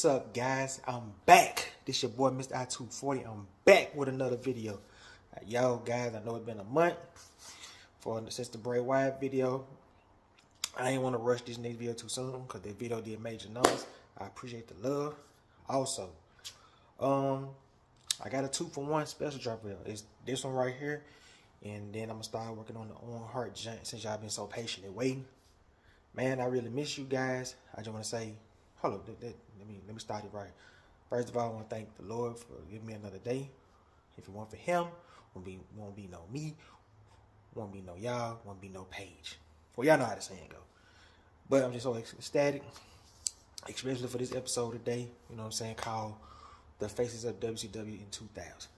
What's up, guys? I'm back. This your boy, Mr. I240. I'm back with another video. Yo, guys, I know it's been a month since the Bray Wyatt video. I ain't want to rush this next video too soon because the video did major numbers. I appreciate the love. Also, I got a 2-for-1 special drop here. It's this one right here, and then I'm gonna start working on the On Heart joint since y'all been so patiently waiting. Man, I really miss you guys. I just want to say, hold up, let me start it right. First of all, I want to thank the Lord for giving me another day. If it weren't for Him, won't be no me, won't be no y'all, won't be no page. Well, y'all know how the saying go. But I'm just so ecstatic, especially for this episode today. You know what I'm saying? Called "The Faces of WCW in 2000."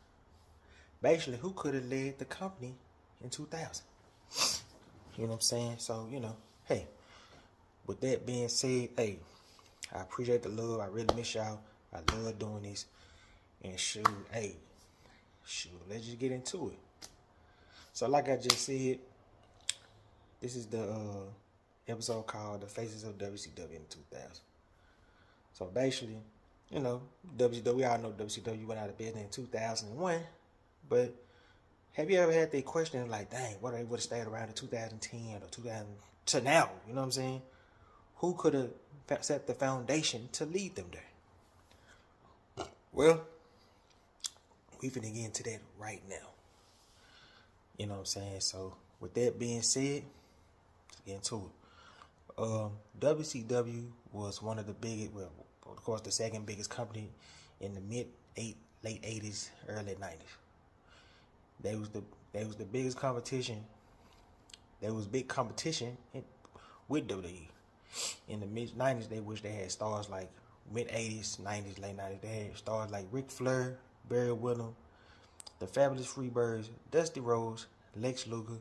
Basically, who could have led the company in 2000? You know what I'm saying? So hey. With that being said, hey, I appreciate the love. I really miss y'all. I love doing this. And shoot, let's just get into it. So like I just said, this is the episode called "The Faces of WCW in 2000." So basically, WCW, we all know WCW went out of business in 2001. But have you ever had that question like, dang, what if they would have stayed around in 2010 or 2000 to now? You know what I'm saying? Who could have set the foundation to lead them there? Well, we finna get into that right now. You know what I'm saying? So, with that being said, let's get into it. WCW was one of the biggest, well, of course, the second biggest company in the late 80s, early 90s. They was the biggest competition. There was big competition with WWE. In the mid-90s, they wish they had stars like mid-80s, 90s, late 90s. They had stars like Ric Flair, Barry Windham, the Fabulous Freebirds, Dusty Rhodes, Lex Luger,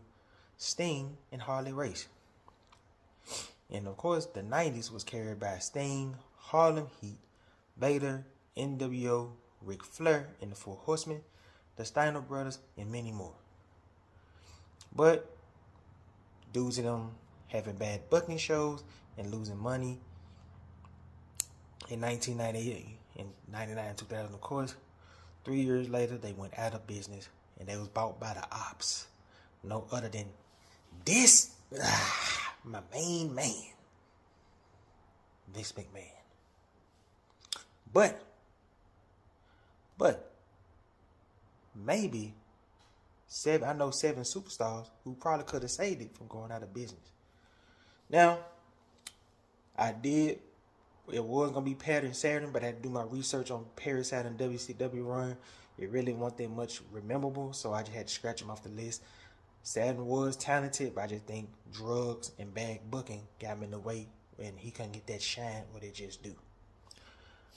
Sting, and Harley Race. And of course, the 90s was carried by Sting, Harlem Heat, Vader, NWO, Ric Flair, and the Four Horsemen, the Steiner Brothers, and many more. But due to them having bad booking shows and losing money in 1998, in 99, 2000, of course, 3 years later, they went out of business and they was bought by the Ops. No other than this, my main man, Vince McMahon. But maybe I know 7 superstars who probably could have saved it from going out of business. Now, it was going to be Perry and Saturn, but I had to do my research on Perry Saturn WCW run. It really wasn't that much memorable, so I just had to scratch them off the list. Saturn was talented, but I just think drugs and bad booking got him in the way, and he couldn't get that shine what it just do.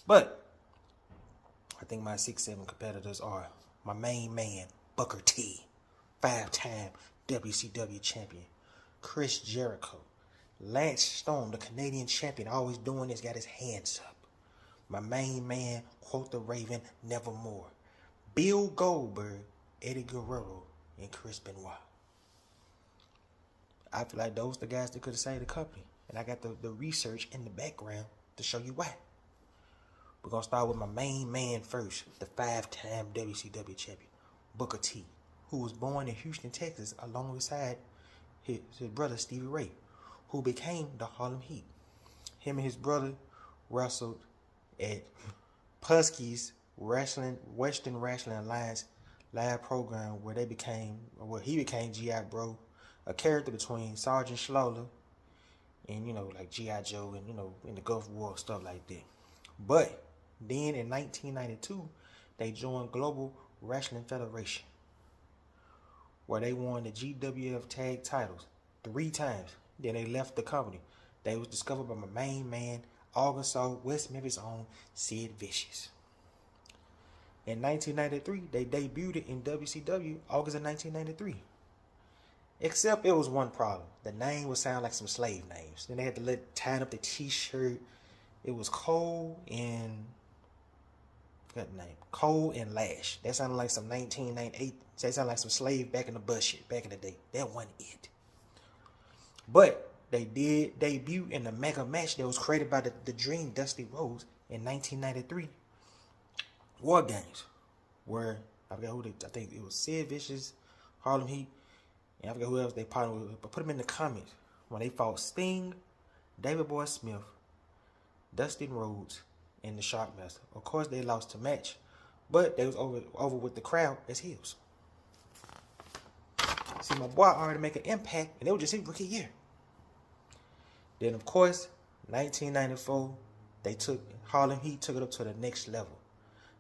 But I think my 6-7 competitors are my main man, Booker T, 5-time WCW champion, Chris Jericho, Lance Storm, the Canadian champion, always doing this, got his hands up. My main man, Quote the Raven, Nevermore, Bill Goldberg, Eddie Guerrero, and Chris Benoit. I feel like those are the guys that could have saved the company. And I got the research in the background to show you why. We're going to start with my main man first, the 5-time WCW champion, Booker T, who was born in Houston, Texas, alongside his brother Stevie Ray, who became the Harlem Heat. Him and his brother wrestled at Pusky's Western Wrestling Alliance live program where he became G.I. Bro, a character between Sergeant Slaughter and, like G.I. Joe and, in the Gulf War, stuff like that. But then in 1992, they joined Global Wrestling Federation, where they won the GWF tag titles 3 times. Then they left the company. They was discovered by my main man, Arkansas, West Memphis' own Sid Vicious. In 1993, they debuted in WCW, August of 1993. Except it was one problem. The name would sound like some slave names. Then they had to tie up the t-shirt. It was Cole and Lash. That sounded like some 1998. That sounded like some slave back in the bus shit back in the day. That wasn't it. But they did debut in a mega match that was created by the Dream Dusty Rhodes in 1993 War Games, where I forgot who I think it was Sid Vicious, Harlem Heat, and I forgot who else they partnered with, but put them in the comments when they fought Sting, David Boy Smith, Dustin Rhodes, and the Shockmaster. Of course, they lost the match, but they was over with the crowd as heels. See, my boy already make an impact, and it was just his rookie year. Then, of course, 1994, Harlem Heat took it up to the next level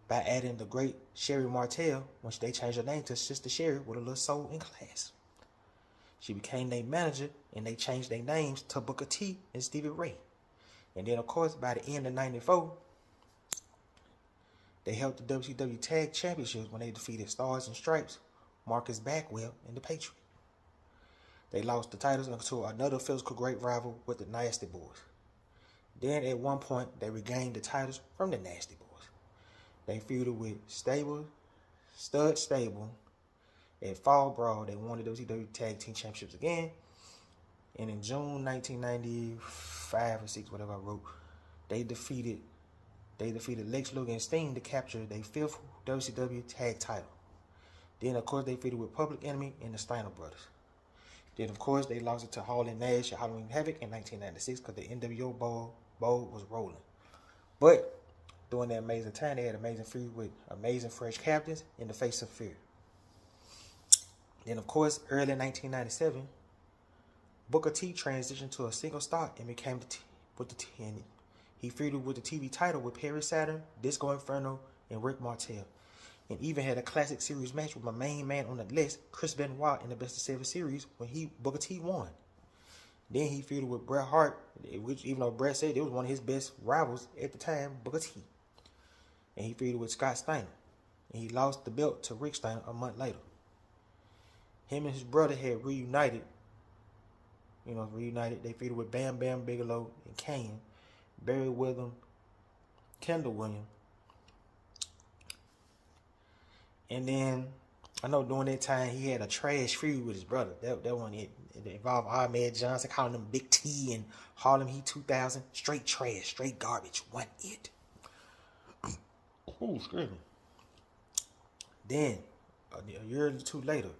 by adding the great Sherry Martel, which they changed her name to Sister Sherry with a little soul and class. She became their manager, and they changed their names to Booker T and Stevie Ray. And then, of course, by the end of 94, they held the WCW Tag Championships when they defeated Stars and Stripes, Marcus Bagwell, and the Patriot. They lost the titles to another physical great rival with the Nasty Boys. Then at one point, they regained the titles from the Nasty Boys. They feuded with Stud Stable. At Fall Brawl, they won the WCW Tag Team Championships again. And in June 1995 or 6, whatever I wrote, they defeated Lex Luger and Sting to capture their 5th WCW Tag title. Then, of course, they feuded with Public Enemy and the Steiner Brothers. Then, of course, they lost it to Hall and Nash at Halloween Havoc in 1996 because the NWO bowl was rolling. But during that amazing time, they had amazing feud with amazing fresh captains in the face of fear. Then, of course, early in 1997, Booker T transitioned to a single stock and became he feuded with the TV title with Perry Saturn, Disco Inferno, and Rick Martel. And even had a classic series match with my main man on the list, Chris Benoit, in the Best of 7 series when Booker T won. Then he feuded with Bret Hart, which even though Bret said it was one of his best rivals at the time, Booker T. And he feuded with Scott Steiner. And he lost the belt to Rick Steiner a month later. Him and his brother had reunited. They feuded with Bam Bam Bigelow and Kane, Barry Windham, Kendall Williams. And then, I know during that time, he had a trash feud with his brother. That one, it involved Ahmed Johnson, calling him Big T and Harlem Heat 2000. Straight trash, straight garbage. Wasn't it? Ooh, excuse me. Then, a year or two later,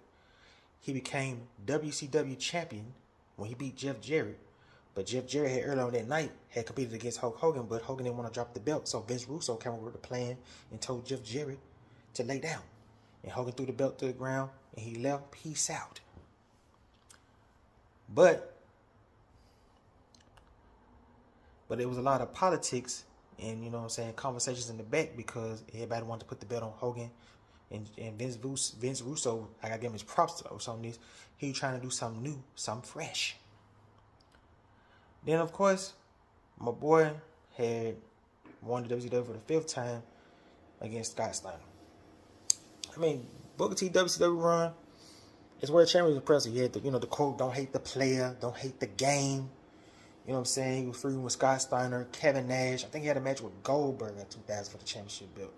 he became WCW champion when he beat Jeff Jarrett. But Jeff Jarrett had earlier on that night had competed against Hulk Hogan, but Hogan didn't want to drop the belt. So Vince Russo came over with a plan and told Jeff Jarrett to lay down. And Hogan threw the belt to the ground and he left. Peace out. But there was a lot of politics and, conversations in the back because everybody wanted to put the belt on Hogan. And Vince Russo, I gotta give him his props on this. He was trying to do something new, something fresh. Then, of course, my boy had won the WCW for the 5th time against Scott Steiner. I mean, Booker T WCW run is where the champion was impressive. He had the quote, "Don't hate the player, don't hate the game." You know what I'm saying? He was feuding with Scott Steiner, Kevin Nash. I think he had a match with Goldberg in 2000 for the championship belt.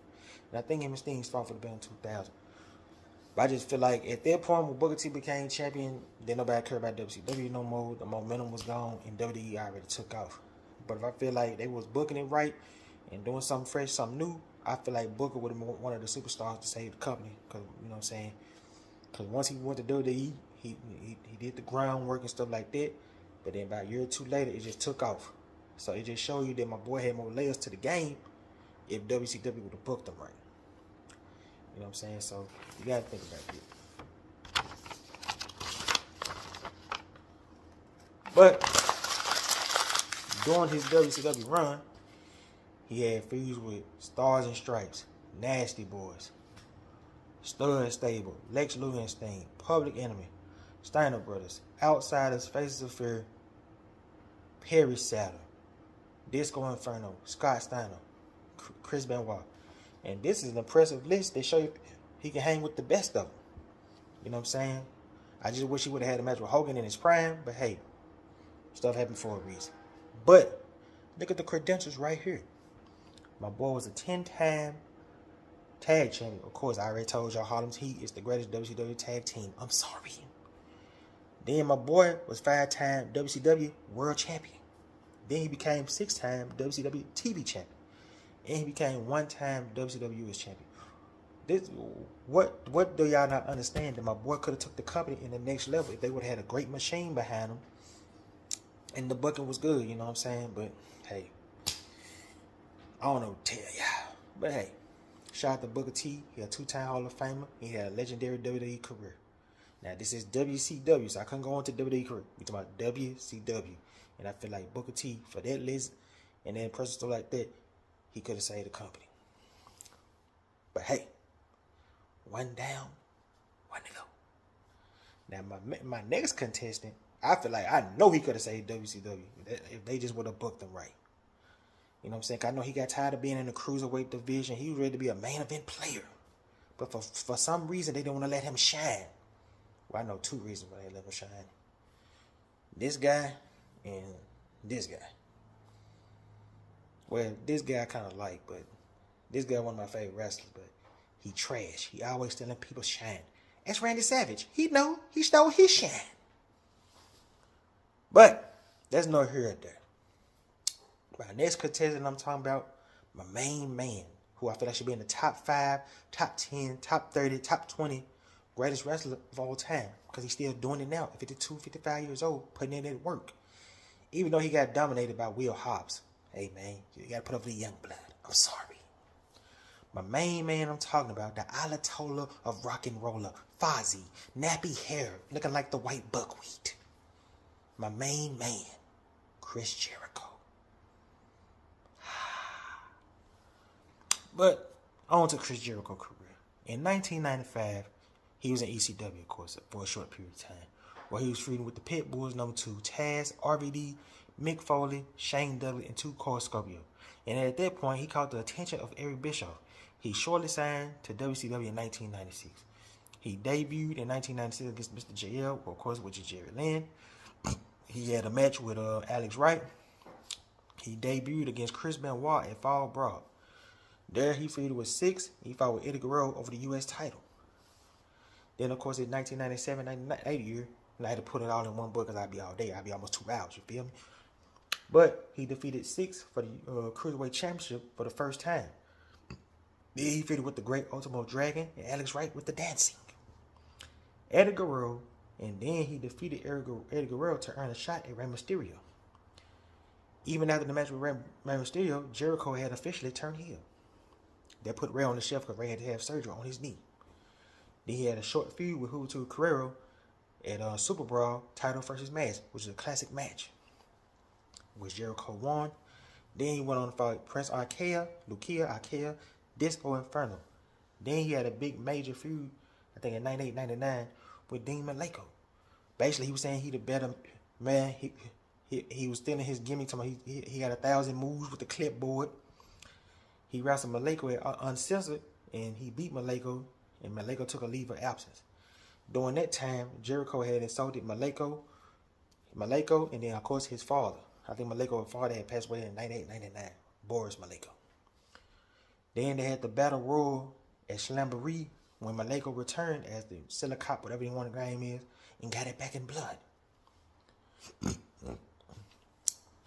And I think him and Sting fought for the belt in 2000. But I just feel like at that point when Booker T became champion, then nobody cared about WCW no more. The momentum was gone and WWE already took off. But if I feel like they was booking it right and doing something fresh, something new, I feel like Booker would have been one of the superstars to save the company. Because, you know what I'm saying? Because once he went to WWE, he did the groundwork and stuff like that. But then about a year or two later, it just took off. So it just showed you that my boy had more layers to the game if WCW would have booked him right. You know what I'm saying? So you got to think about it. But during his WCW run, he had feuds with Stars and Stripes, Nasty Boys, Stud Stable, Lex Luger and Sting, Public Enemy, Steiner Brothers, Outsiders, Faces of Fear, Perry Saturn, Disco Inferno, Scott Steiner, Chris Benoit. And this is an impressive list. They show you he can hang with the best of them. You know what I'm saying? I just wish he would have had a match with Hogan in his prime. But hey, stuff happened for a reason. But look at the credentials right here. My boy was a 10-time tag champion. Of course, I already told y'all Harlem's Heat is the greatest WCW tag team. I'm sorry. Then my boy was 5-time WCW world champion. Then he became 6-time WCW TV champion. and he became one-time WCW US champion. This, what do y'all not understand? That my boy could have took the company in the next level if they would have had a great machine behind him, and the booking was good. You know what I'm saying? But hey, I don't know what to tell y'all. But hey, shout out to Booker T. He a 2-time Hall of Famer. He had a legendary WWE career. Now this is WCW, so I couldn't go on to WWE career. We talking about WCW, and I feel like Booker T, for that list and then person stuff like that, he could have saved the company. But hey, one down, one to go. Now my next contestant, I feel like I know he could have saved WCW if they just would have booked him right. You know what I'm saying? I know he got tired of being in the cruiserweight division. He was ready to be a main event player, but for some reason they didn't want to let him shine. Well, I know 2 reasons why they let him shine. This guy and this guy. Well, this guy I kind of like, but this guy one of my favorite wrestlers, but he trash. He always stealing people's shine. That's Randy Savage. He stole his shine. But there's no here or there. My next contestant I'm talking about, my main man, who I feel like should be in the top 5, top 10, top 30, top 20 greatest wrestler of all time, because he's still doing it now at 52, 55 years old, putting in that work. Even though he got dominated by Will Hobbs. Hey, man, you got to put up the young blood. I'm sorry. My main man I'm talking about, the Ayatollah of rock and roller, Fozzy, nappy hair, looking like the white buckwheat. My main man, Chris Jericho. But on to Chris Jericho's career. In 1995, he was in ECW, of course, for a short period of time, where he was feuding with the Pit Bulls, number 2, Taz, RVD, Mick Foley, Shane Dudley, and 2 Core Scorpio. And at that point, he caught the attention of Eric Bischoff. He shortly signed to WCW in 1996. He debuted in 1996 against Mr. JL, of course, which is Jerry Lynn. He had a match with Alex Wright. He debuted against Chris Benoit at Fall Brawl. There, he feuded with Six. He fought with Eddie Guerrero over the U.S. title. Then, of course, in 1997-98 year, and I had to put it all in one book because I'd be all day. I'd be almost 2 hours, you feel me? But he defeated Six for the Cruiserweight Championship for the first time. Then he feuded with the Great Ultimo Dragon and Alex Wright with the dancing. Eddie Guerrero, and then he defeated Eddie Guerrero to earn a shot at Rey Mysterio. Even after the match with Rey Mysterio, Jericho had officially turned heel. That put Rey on the shelf because Rey had to have surgery on his knee. Then he had a short feud with Humberto Carrero at Super Brawl, title versus match, which is a classic match, which Jericho won. Then he went on to fight Prince Arkea, Lucia, Disco Inferno. Then he had a big major feud, I think in 98-99, with Dean Malenko. Basically, he was saying he the better man. He was stealing his gimmick. He got 1,000 moves with the clipboard. He wrestled Malenko at Uncensored, and he beat Malenko, and Malenko took a leave of absence. During that time, Jericho had insulted Malenko, and then, of course, his father. I think Malenko's father had passed away in 98-99, Boris Malenko. Then they had the Battle Royal at Slamboree when Malenko returned as the Silicop, whatever you want to name is, and got it back in blood.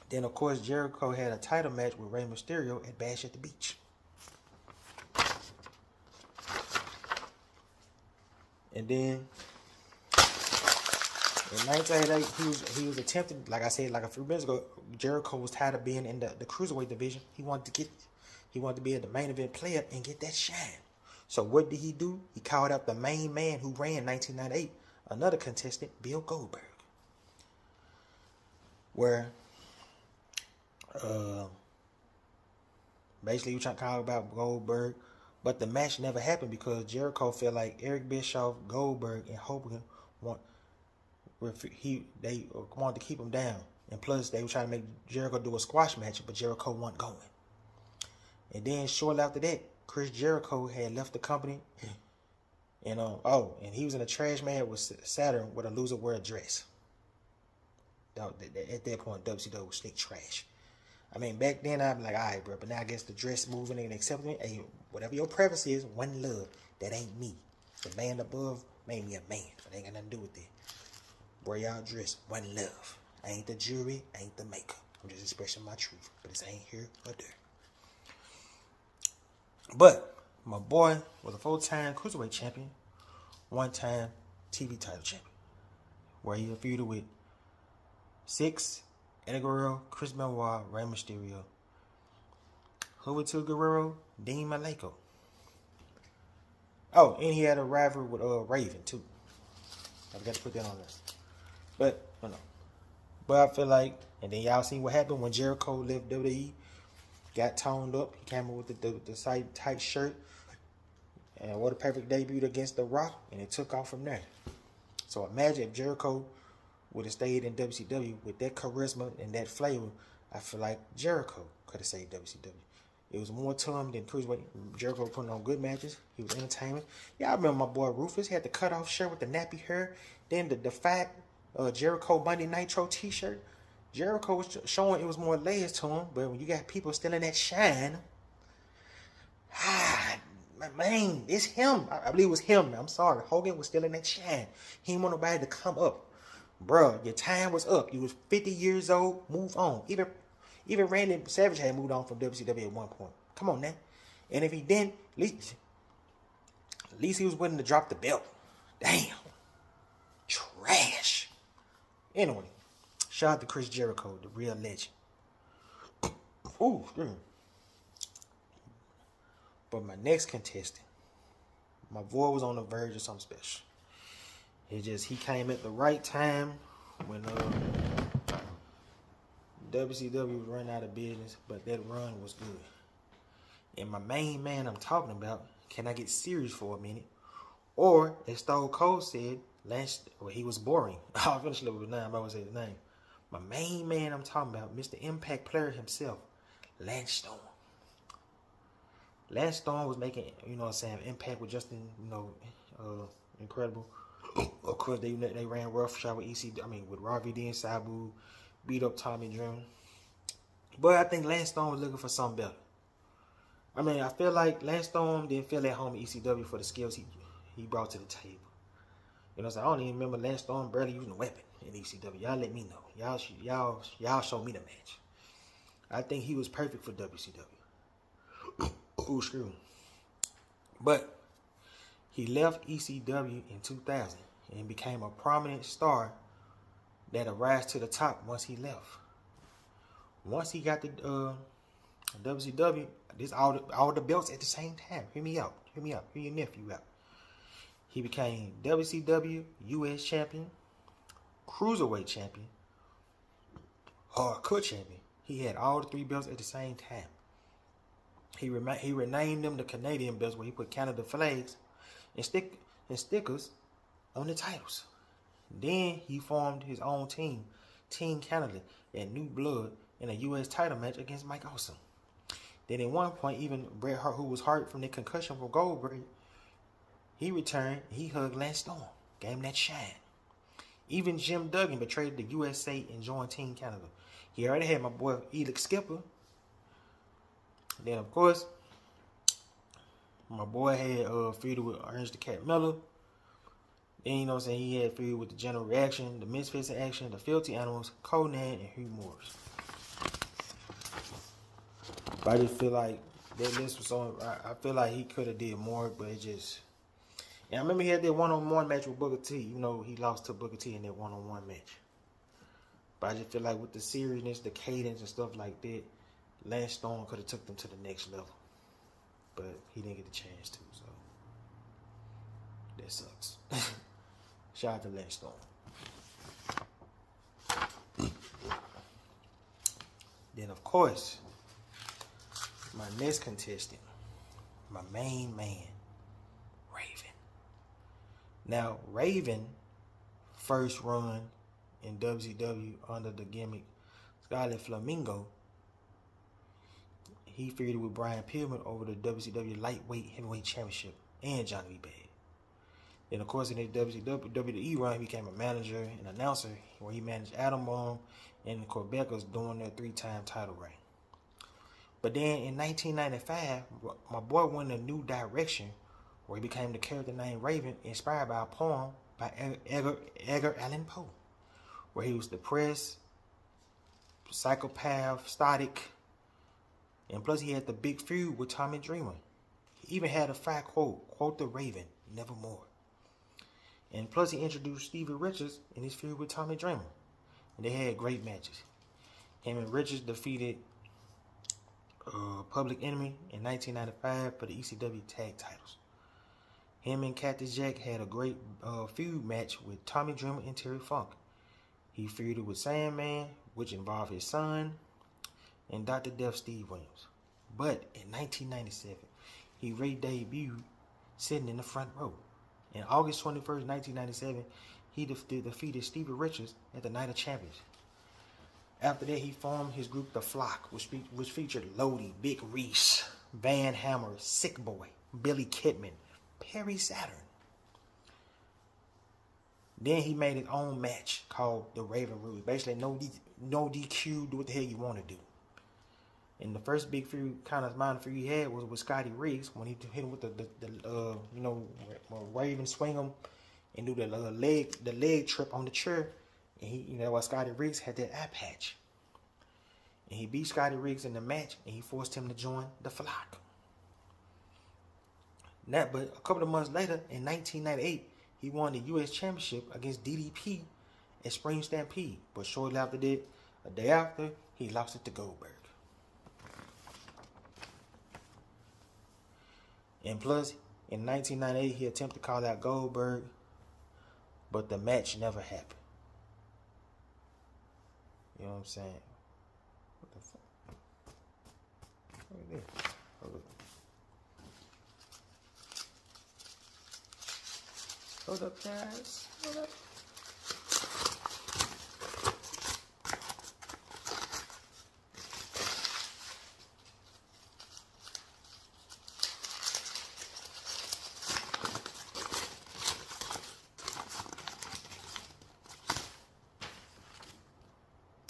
Then, of course, Jericho had a title match with Rey Mysterio at Bash at the Beach. And then in 1988, he was attempting, like I said, like a few minutes ago, Jericho was tired of being in the Cruiserweight division. He wanted to be the main event player and get that shine. So what did he do? He called up the main man who ran 1998, another contestant, Bill Goldberg. Where basically he was trying to call about Goldberg, but the match never happened because Jericho felt like Eric Bischoff, Goldberg, and Hogan they wanted to keep him down, and plus they were trying to make Jericho do a squash match, but Jericho wasn't going. And then shortly after that, Chris Jericho had left the company, and and he was in a trash man with Saturn with a loser wear a dress. At that point, WCW was sneak trash. I mean, back then I'd be like, all right, bro, but now I guess the dress moving and accepting it, hey, whatever your preference is, one love. That ain't me. The man above made me a man. It ain't got nothing to do with it. Where y'all dress, one love. I ain't the jury, I ain't the makeup. I'm just expressing my truth, but this ain't here or there. But my boy was a 4-time cruiserweight champion, 1-time TV title champion, where he feuded with Six, Eddie Guerrero, Chris Benoit, Rey Mysterio, Juventud Guerrero, Dean Malenko. Oh, and he had a rivalry with Raven too. I forgot to put that on there. But But I feel like, and then y'all seen what happened when Jericho left WWE, got toned up. He came in with the tight shirt, and what a perfect debut against The Rock, and it took off from there. So imagine if Jericho would have stayed in WCW with that charisma and that flavor. I feel like Jericho could have saved WCW. It was more to him than Cruiserweight. Jericho putting on good matches. He was entertaining. Yeah, I remember my boy Rufus. He had the cutoff shirt with the nappy hair. Then the fat Jericho Monday Nitro t-shirt. Jericho was showing it was more layers to him. But when you got people still in that shine, man, it's him. I believe it was him. I'm sorry. Hogan was still in that shine. He didn't want nobody to come up. Bruh, your time was up. You was 50 years old. Move on. Even Randy Savage had moved on from WCW at one point. Come on now. And if he didn't, at least he was willing to drop the belt. Damn. Trash. Anyway, shout out to Chris Jericho, the real legend. Ooh, but my next contestant, my boy was on the verge of something special. He came at the right time when WCW was running out of business, but that run was good. And my main man I'm talking about, can I get serious for a minute? Or, as Stone Cold said, he was boring. I'll finish with his name. I always say his name. My main man I'm talking about, Mr. Impact player himself, Lance Storm. Lance Storm was making, impact with Justin, incredible. Of course, they ran roughshod with with Ravi D and Sabu, beat up Tommy Dreamer. But I think Lance Storm was looking for something better. I feel like Lance Storm didn't feel at home at ECW for the skills he brought to the table. I don't even remember Lance Storm barely using a weapon in ECW. Y'all let me know. Y'all show me the match. I think he was perfect for WCW. Ooh, screw him. But he left ECW in 2000 and became a prominent star that arose to the top once he left. Once he got the WCW, all the belts at the same time. Hear me out. Hear your nephew out. He became WCW US Champion, Cruiserweight Champion, Hardcore Champion. He had all the 3 belts at the same time. He renamed them the Canadian belts, where he put Canada flags and stickers on the titles. Then he formed his own team, Team Canada, and New Blood in a U.S. title match against Mike Awesome. Then at one point, even Bret Hart, who was hurt from the concussion from Goldberg, he returned and he hugged Lance Storm, gave him that shine. Even Jim Duggan betrayed the USA and joined Team Canada. He already had my boy Elix Skipper. Then, of course, my boy had feuded with Ernst the Cat Miller. Then, he had feuded with the General Reaction, the Misfits in Action, the Filthy Animals, Conan, and Hugh Morris. But I just feel like that list was so. I feel like he could have did more, but it just. And I remember he had that one-on-one match with Booker T. He lost to Booker T in that one-on-one match. But I just feel like with the seriousness, the cadence, and stuff like that, Lance Storm could have took them to the next level. But he didn't get the chance to, so that sucks. Shout out to Lance Storm. Then, of course, my next contestant, my main man, Raven. Now, Raven first run in WCW under the gimmick Scarlet Flamingo. He feuded with Brian Pillman over the WCW Lightweight Heavyweight Championship and Johnny B. Bad. Then, of course, in the WWE run, he became a manager and announcer where he managed Adam Bomb and the Quebecers during their 3-time title reign. But then in 1995, my boy went in a new direction where he became the character named Raven, inspired by a poem by Edgar Allan Poe, where he was depressed, psychopath, stoic, and plus he had the big feud with Tommy Dreamer. He even had a fire quote the Raven, nevermore. And plus he introduced Stevie Richards in his feud with Tommy Dreamer. And they had great matches. Him and Richards defeated Public Enemy in 1995 for the ECW tag titles. Him and Cactus Jack had a great feud match with Tommy Dreamer and Terry Funk. He feuded with Sandman, which involved his son, and Dr. Death Steve Williams. But in 1997, he re-debuted sitting in the front row. On August 21st, 1997, he defeated Stevie Richards at the Night of Champions. After that, he formed his group The Flock, which featured Lodi, Big Reese, Van Hammer, Sick Boy, Billy Kidman, Perry Saturn. Then he made his own match called the Raven Rules. Basically, no DQ, do what the hell you want to do. And the first big feud, kind of minor feud he had was with Scotty Riggs when he hit him with the Raven swing him and do the leg trip on the chair. And he, while Scotty Riggs had that eye patch. And he beat Scotty Riggs in the match, and he forced him to join the Flock. But a couple of months later, in 1998, he won the U.S. Championship against DDP at Spring Stampede. But shortly after that, a day after, he lost it to Goldberg. And plus, in 1998, he attempted to call out Goldberg, but the match never happened. You know what I'm saying? What the fuck? Look at this. Hold up, guys. Hold up.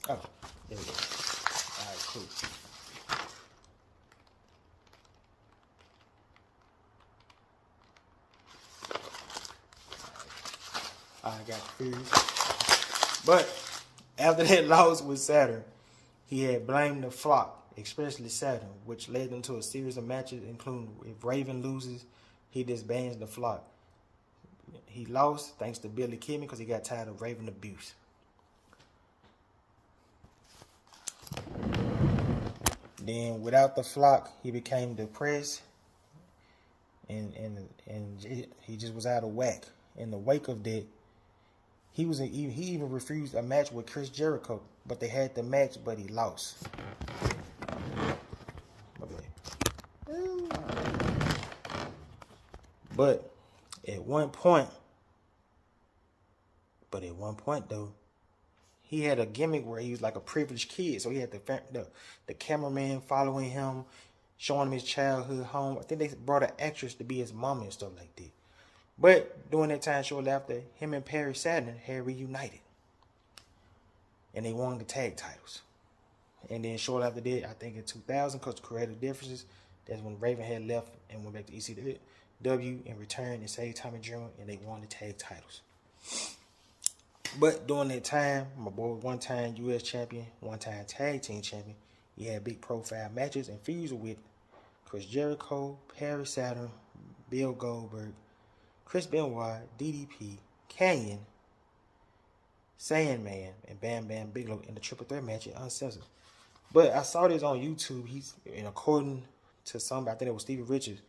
Oh, there we go. Alright, cool. I got confused. But after that loss with Saturn, he had blamed the Flock, especially Saturn, which led them to a series of matches, including if Raven loses, he disbands the Flock. He lost thanks to Billy Kidman because he got tired of Raven abuse. Then without the Flock, he became depressed and he just was out of whack. In the wake of that, he even refused a match with Chris Jericho, but they had the match, but he lost. But at one point though, he had a gimmick where he was like a privileged kid. So he had the cameraman following him, showing him his childhood home. I think they brought an actress to be his mom and stuff like that. But during that time, shortly after, him and Perry Saturn had reunited. And they won the tag titles. And then shortly after that, I think in 2000, because of creative differences, that's when Raven had left and went back to ECW and returned and saved Tommy Dreamer, and they won the tag titles. But during that time, my boy was one-time U.S. champion, one-time tag team champion. He had big profile matches and feuds with Chris Jericho, Perry Saturn, Bill Goldberg, Chris Benoit, DDP, Canyon, Sandman, and Bam Bam Bigelow in the triple threat match at Uncensored. But I saw this on YouTube. According to somebody, I think it was Stevie Richards,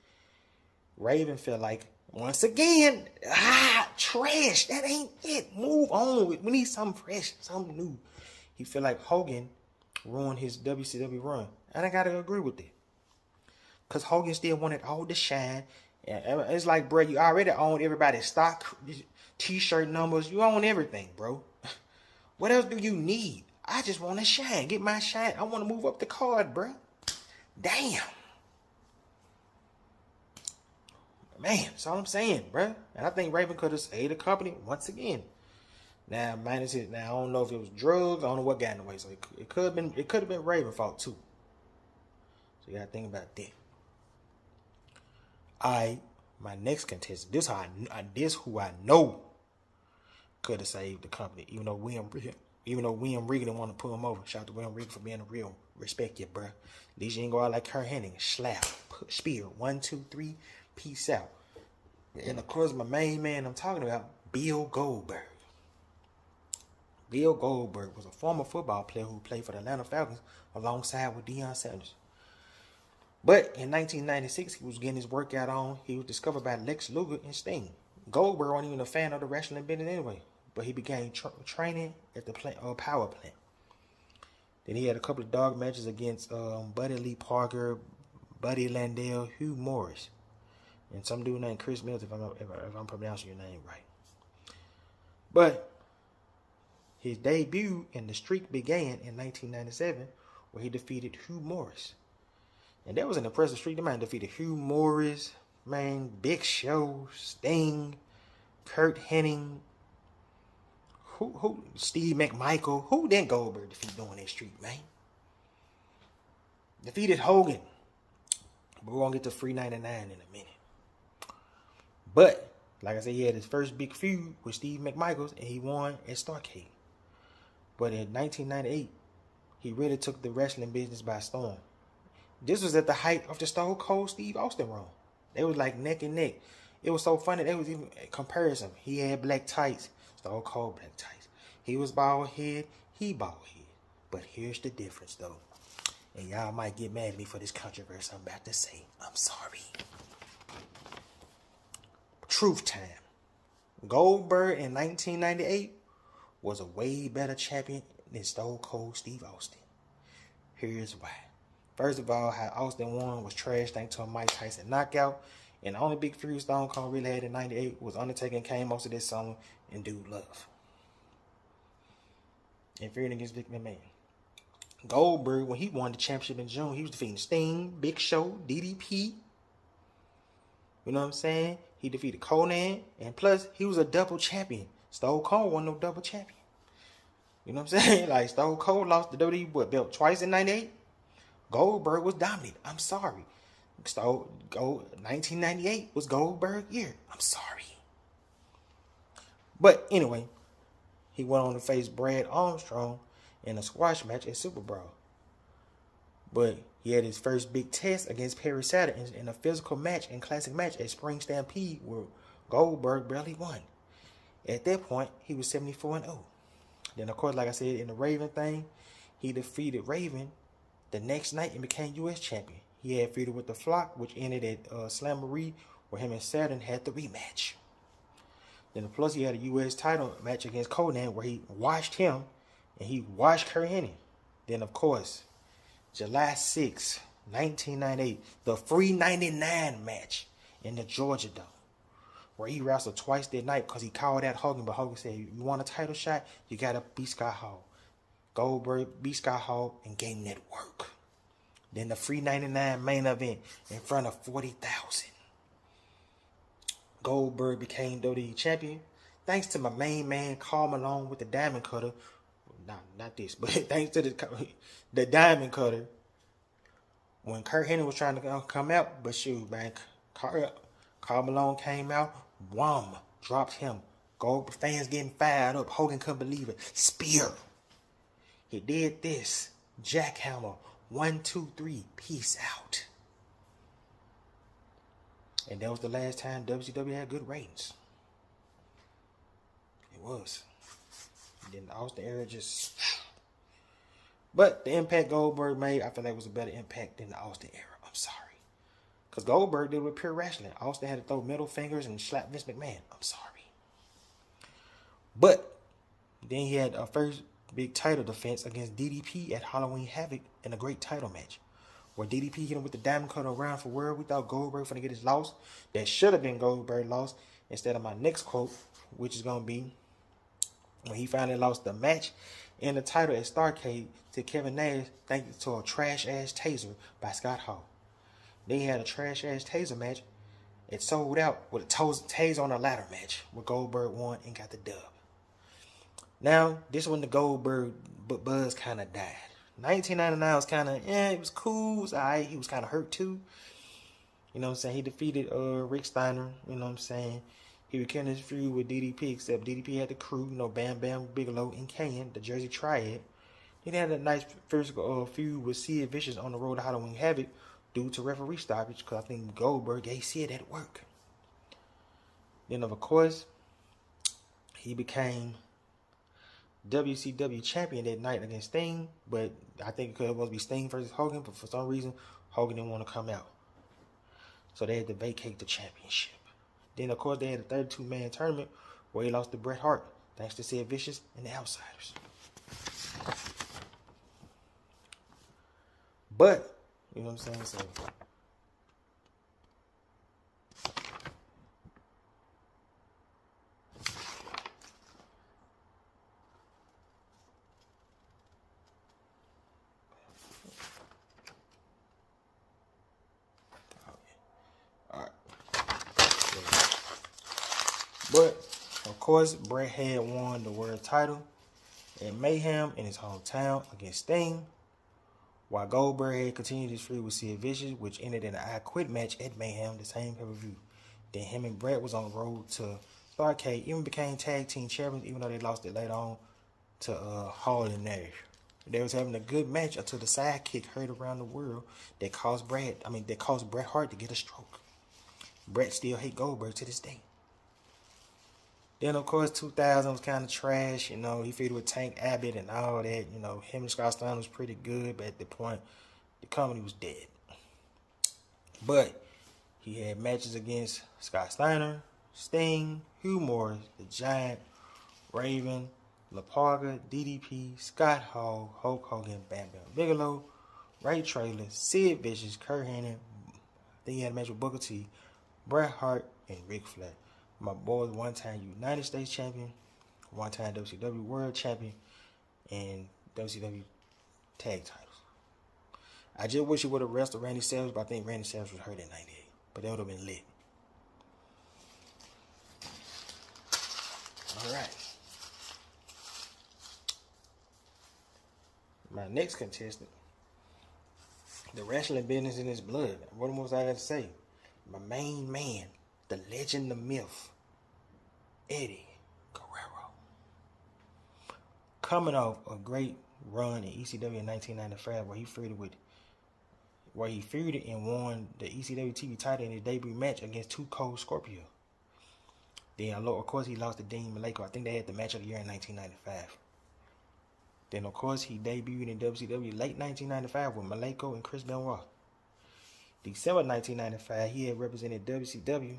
Raven felt like, once again, trash. That ain't it. Move on. We need something fresh, something new. He felt like Hogan ruined his WCW run. And I gotta agree with that. Because Hogan still wanted all the shine. And it's like, bro, you already own everybody's stock, t-shirt numbers. You own everything, bro. What else do you need? I just want to shine. Get my shine. I want to move up the card, bro. Damn. Man, that's all I'm saying, bro. And I think Raven could have saved the company once again. Now, minus it. Now, I don't know if it was drugs. I don't know what got in the way. So it could have been Raven's fault too. So you gotta think about that. My next contestant. This who I know could have saved the company. Even though William Even though William Regal didn't want to pull him over. Shout out to William Regal for being a real. Respect you, bruh. At least you ain't go out like Kurt Hennig. Slap. Spear. 1, 2, 3. Peace out. And of course, my main man I'm talking about, Bill Goldberg. Bill Goldberg was a former football player who played for the Atlanta Falcons alongside with Deion Sanders. But in 1996, he was getting his workout on. He was discovered by Lex Luger and Sting. Goldberg wasn't even a fan of the wrestling business anyway, but he began training at the power plant. Then he had a couple of dog matches against Buddy Lee Parker, Buddy Landell, Hugh Morris, and some dude named Chris Mills, if I'm pronouncing your name right. But his debut and the streak began in 1997, where he defeated Hugh Morris. And that was an impressive streak. The man defeated Hugh Morris, man, Big Show, Sting, Kurt Hennig, Steve McMichael. Who didn't Goldberg defeat during that streak, man? Defeated Hogan. But we're going to get to Free 99 in a minute. But, like I said, he had his first big feud with Steve McMichaels, and he won at Starrcade. But in 1998, he really took the wrestling business by storm. This was at the height of the Stone Cold Steve Austin run. They was like neck and neck. It was so funny. They was even a comparison. He had black tights. Stone Cold black tights. He was bald head. He bald head. But here's the difference, though. And y'all might get mad at me for this controversy I'm about to say. I'm sorry. Truth time. Goldberg in 1998 was a way better champion than Stone Cold Steve Austin. Here's why. First of all, how Austin won was trash thanks to a Mike Tyson knockout. And the only big feud Stone Cold really had in 98 was Undertaker and Kane most of this summer and Dude Love. And feuding against Vic McMahon. Goldberg, when he won the championship in June, he was defeating Sting, Big Show, DDP. You know what I'm saying? He defeated Conan. And plus, he was a double champion. Stone Cold wasn't no double champion. You know what I'm saying? Like, Stone Cold lost the WWE belt twice in 98. Goldberg was dominant. I'm sorry. 1998 was Goldberg year. I'm sorry. But anyway, he went on to face Brad Armstrong in a squash match at Super Bowl. But he had his first big test against Perry Saturn in a physical match and classic match at Spring Stampede where Goldberg barely won. At that point, he was 74-0. Then, of course, like I said, in the Raven thing, he defeated Raven the next night and became U.S. champion. He had feuded with the Flock, which ended at Slamboree, where him and Saturn had the rematch. Then plus he had a U.S. title match against Conan, where he washed him and he washed Kurt Hennig. Then of course, July 6, 1998, the Free 99 match in the Georgia Dome, where he wrestled twice that night because he called out Hogan, but Hogan said, "You want a title shot? You gotta beat Scott Hall." Goldberg beat Scott Hall and gave him that work. Then the Free 99 main event in front of 40,000. Goldberg became WWE champion thanks to my main man Karl Malone with the diamond cutter. Not this, but thanks to the diamond cutter. When Kurt Hennig was trying to come out, but shoot, man, Karl Malone came out, wham, dropped him. Gold fans getting fired up. Hogan couldn't believe it. Spear. He did this. Jackhammer. 1, 2, 3. Peace out. And that was the last time WCW had good ratings. It was. And then the Austin era just... But the impact Goldberg made, I feel like was a better impact than the Austin era. I'm sorry. Because Goldberg did it with pure wrestling. Austin had to throw middle fingers and slap Vince McMahon. I'm sorry. But then he had a first big title defense against DDP at Halloween Havoc in a great title match, where DDP hit him with the diamond cutter around for word. We thought Goldberg finna get his loss. That should have been Goldberg loss instead of my next quote, which is going to be when he finally lost the match and the title at Starrcade to Kevin Nash thanks to a trash-ass taser by Scott Hall. Then he had a trash-ass taser match. It sold out with a taser on a ladder match where Goldberg won and got the dub. Now, this when the Goldberg buzz kind of died. 1999 was kind of, it was cool. It was alright. He was kind of hurt too. You know what I'm saying? He defeated Rick Steiner. You know what I'm saying? He rekindled his feud with DDP, except DDP had the crew, Bam Bam, Bigelow, and Kane, the Jersey Triad. Then he had a nice physical feud with Sid Vicious on the road to Halloween Havoc due to referee stoppage, because I think Goldberg gave Sid at work. Then, of course, he became WCW champion that night against Sting, but I think it was supposed to be Sting versus Hogan, but for some reason, Hogan didn't want to come out. So they had to vacate the championship. Then, of course, they had a 32-man tournament where he lost to Bret Hart, thanks to Sid Vicious and the Outsiders. But, you know what I'm saying? So, but, of course, Bret had won the world title at Mayhem in his hometown against Sting, while Goldberg had continued his feud with Sid Vicious, which ended in an I Quit match at Mayhem, the same pay-per-view. Then him and Bret was on the road to Starrcade, even became tag team champions, even though they lost it later on to Hall and Nash. They was having a good match until the sidekick heard around the world that caused Bret Hart to get a stroke. Bret still hate Goldberg to this day. Then, of course, 2000 was kind of trash. He feuded with Tank Abbott and all that. Him and Scott Steiner was pretty good, but at the point, the company was dead. But he had matches against Scott Steiner, Sting, Hugh Morris, The Giant, Raven, La Parga, DDP, Scott Hall, Hulk Hogan, Bam Bam Bigelow, Ray Traylor, Sid Vicious, Kurt Hennig. Then he had a match with Booker T, Bret Hart, and Ric Flair. My boy was one-time United States champion, one-time WCW World Champion, and WCW Tag Titles. I just wish he would have wrestled Randy Savage, but I think Randy Savage was hurt in 98. But that would have been lit. Alright. My next contestant. The wrestling business in his blood. What else I got to say? My main man, the legend, the myth, Eddie Guerrero. Coming off a great run in ECW in 1995 where he feuded and won the ECW TV title in his debut match against Too Cold Scorpio. Then, of course, he lost to Dean Malenko. I think they had the match of the year in 1995. Then, of course, he debuted in WCW late 1995 with Malenko and Chris Benoit. December 1995, he had represented WCW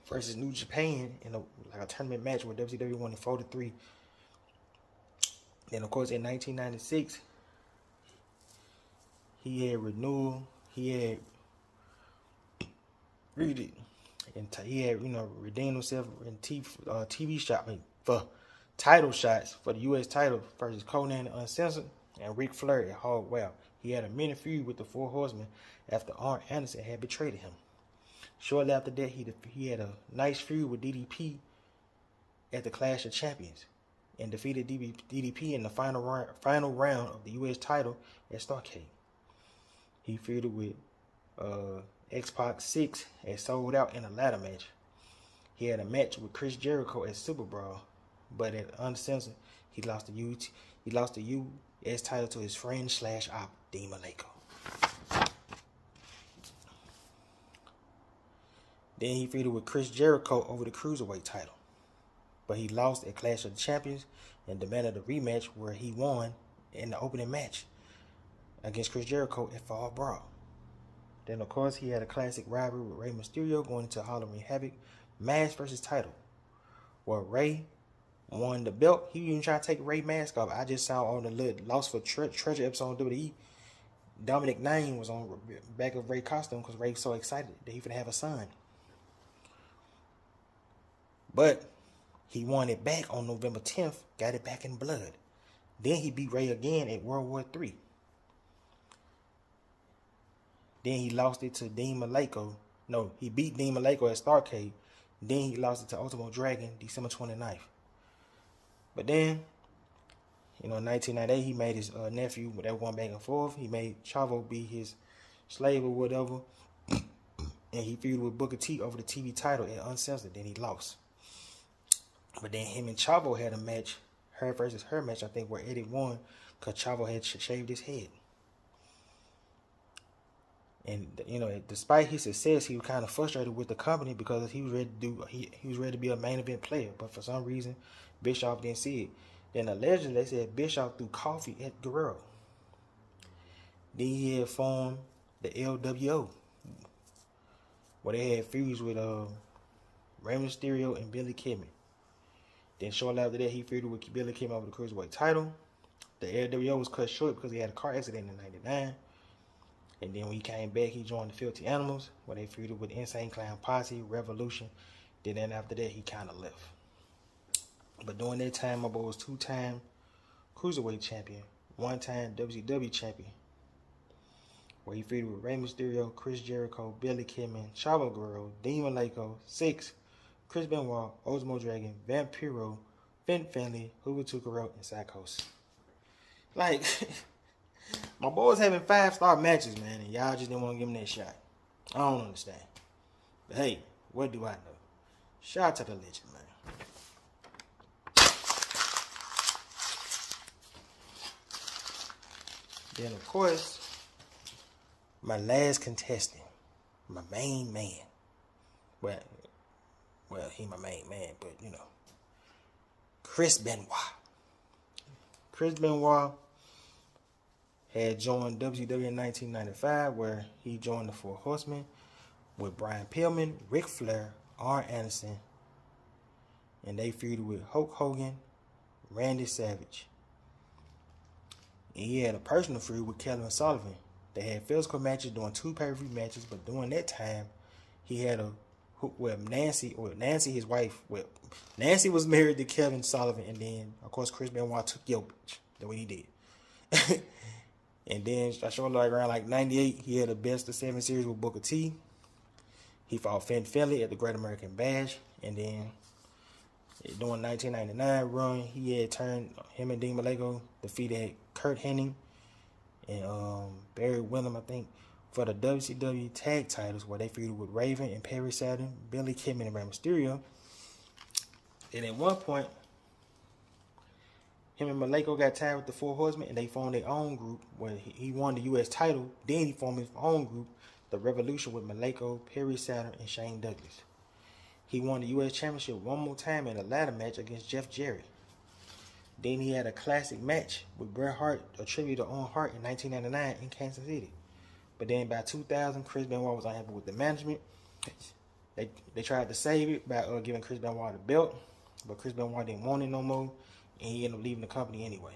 versus New Japan in a tournament match where WCW won in 4-3. Then, of course, in 1996, he had renewal. He had redeemed himself in TV shot for title shots for the U.S. title versus Conan the Uncensored and Ric Flair at Hog Wow. He had a mini feud with the Four Horsemen after Arn Anderson had betrayed him. Shortly after that, he had a nice feud with DDP at the Clash of Champions and defeated DDP in the final round of the U.S. title at Starrcade. He feuded with X-Pac 6 and sold out in a ladder match. He had a match with Chris Jericho at Super Brawl, but at Uncensored, he lost the U.S. title to his friend / op, Dean Malenko. Then he feuded with Chris Jericho over the Cruiserweight title, but he lost at Clash of the Champions and demanded a rematch where he won in the opening match against Chris Jericho at Fall Brawl. Then, of course, he had a classic rivalry with Rey Mysterio going into Halloween Havoc mask versus title, where Rey won the belt. He even tried to take Rey mask off. I just saw on the Lost for Treasure episode on WWE, Dominic Nine was on the back of Rey's costume because Rey was so excited that he would have a son. But he won it back on November 10th, got it back in blood. Then he beat Rey again at World War III. Then he lost it to Dean Malenko. No, he beat Dean Malenko at Starrcade. Then he lost it to Ultimo Dragon December 29th. But then, in 1998, he made his nephew, they were going back and forth. He made Chavo be his slave or whatever. and he feuded with Booker T over the TV title at Uncensored. Then he lost. But then him and Chavo had a match, her versus her match, I think, where Eddie won because Chavo had shaved his head. And you know, despite his success, he was kind of frustrated with the company because he was ready to do he was ready to be a main event player, but for some reason, Bischoff didn't see it. Then allegedly they said Bischoff threw coffee at Guerrero. Then he had formed the LWO, where they had feuds with Rey Mysterio and Billy Kidman. Then shortly after that, he feuded with Billy Kidman over the Cruiserweight title. The LWO was cut short because he had a car accident in '99. And then when he came back, he joined the Filthy Animals, where they feuded with Insane Clown Posse, Revolution. Then after that, he kind of left. But during that time, my boy was 2-time Cruiserweight champion, 1-time WCW champion, where he feuded with Rey Mysterio, Chris Jericho, Billy Kidman, Chavo Guerrero, Dean Malenko, Six, Chris Benoit, Ultimo Dragon, Vampiro, Finn Finlay, Huberto Carrell, and Psychos. Like, my boy was having 5-star matches, man, and y'all just didn't want to give him that shot. I don't understand. But hey, what do I know? Shout out to the legend, man. Then, of course, my last contestant, my main man. Well, he my main man, but, you know, Chris Benoit. Chris Benoit had joined WCW in 1995, where he joined the Four Horsemen with Brian Pillman, Ric Flair, Arn Anderson, and they feuded with Hulk Hogan, Randy Savage. And he had a personal feud with Kevin Sullivan. They had physical matches during 2 pay-per-view matches, but during that time, he had Nancy, his wife, Nancy was married to Kevin Sullivan, and then, of course, Chris Benoit took your bitch. That's what he did. And then, I showed around 98, he had a best of 7 series with Booker T. He fought Finn Finlay at the Great American Bash, and then, during 1999 run, he had turned him and Dean Malenko defeated Kurt Hennig and Barry Windham, I think, for the WCW tag titles, where they feuded with Raven and Perry Saturn, Billy Kidman and Rey Mysterio. And at one point, him and Malenko got tied with the Four Horsemen, and they formed their own group where he won the U.S. title. Then he formed his own group, the Revolution, with Malenko, Perry Saturn, and Shane Douglas. He won the U.S. Championship one more time in a ladder match against Jeff Jarrett. Then he had a classic match with Bret Hart, a tribute to Owen Hart, in 1999 in Kansas City. But then by 2000, Chris Benoit was unhappy with the management. They tried to save it by giving Chris Benoit the belt, but Chris Benoit didn't want it no more, and he ended up leaving the company anyway.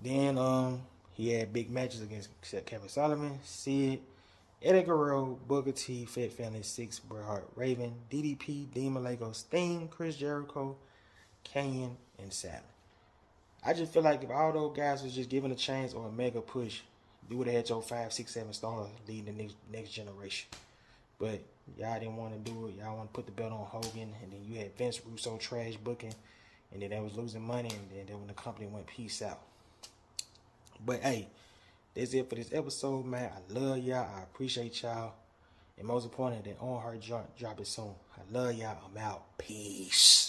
Then he had big matches against Kevin Sullivan, Sid, Eddie Guerrero, Booker T, Fat Family, Six, Bret Hart, Raven, DDP, Dean Malenko, Sting, Chris Jericho, Kanyon, and Saturn. I just feel like if all those guys was just given a chance or a mega push, you would have had your 5, 6, 7 stars leading the next generation. But y'all didn't want to do it. Y'all want to put the belt on Hogan, and then you had Vince Russo trash booking, and then they was losing money, and then when the company went peace out. But hey, that's it for this episode, man. I love y'all. I appreciate y'all. And most importantly, that On Heart joint drop it soon. I love y'all. I'm out. Peace.